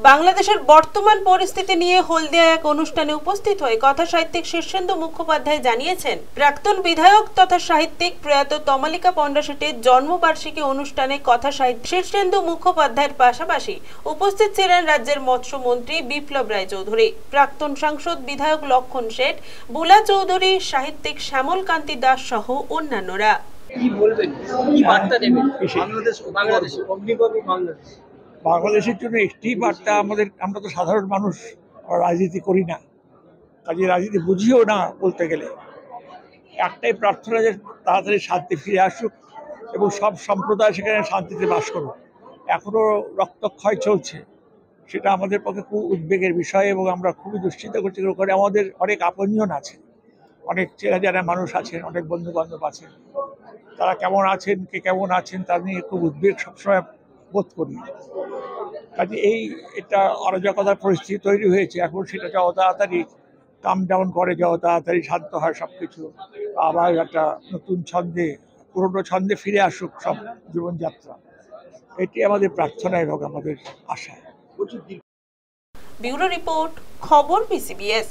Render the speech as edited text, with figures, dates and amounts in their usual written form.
বাংলাদেশের বর্তমান পরিস্থিতি নিয়ে হলদিয়ায় এক অনুষ্ঠানে উপস্থিত হয়ে কথা সাহিত্যিক শীর্ষেন্দু মুখোপাধ্যায় জানিয়েছেন, প্রাক্তন বিধায়ক তথা সাহিত্যিক প্রয়াত তমালিকা পণ্ডা শেঠের জন্মবার্ষিকী অনুষ্ঠানে কথা সাহিত্যিক শীর্ষেন্দু মুখোপাধ্যায়ের পাশাপাশি উপস্থিত ছিলেন রাজ্যের মৎস্যমন্ত্রী বিপ্লব রায় চৌধুরী, প্রাক্তন সাংসদ বিধায়ক লক্ষণ শেঠ, বুলা চৌধুরী, সাহিত্যিক শ্যামল কান্তি দাস সহ অন্যান্যরা। কি বলবেন, কি বার্তা দেবেন বাংলাদেশের জন্য? একটি বার্তা, আমরা তো সাধারণ মানুষ, রাজনীতি করি না, কাজে রাজনীতি বুঝিও না বলতে গেলে। একটাই প্রার্থনা যে তাড়াতাড়ি শান্তি ফিরে আসুক এবং সব সম্প্রদায় সেখানে শান্তিতে বাস করুক। এখনও রক্তক্ষয় চলছে, সেটা আমাদের পক্ষে খুব উদ্বেগের বিষয় এবং আমরা খুবই দুশ্চিন্তা করছি। ওখানে আমাদের অনেক আপনজন আছে, অনেক চেনা জানা মানুষ আছেন, অনেক বন্ধু বান্ধব আছেন, তারা কেমন আছেন, কে কেমন আছেন তা নিয়ে খুব উদ্বেগ সবসময় বোধ করি। কাজে এটা অরাজকতার পরিস্থিতি তৈরি হয়েছে। এখন সেটা যত তাড়াতাড়ি কাম ডাউন করে, যত তাড়াতাড়ি শান্ত হয় সব কিছু, আবার একটা নতুন ছন্দে, পুরনো ছন্দে ফিরে আসুক সব জীবনযাত্রা, এটি আমাদের প্রার্থনা এবং আমাদের আশা। ব্যুরো রিপোর্ট, খবর BCBS।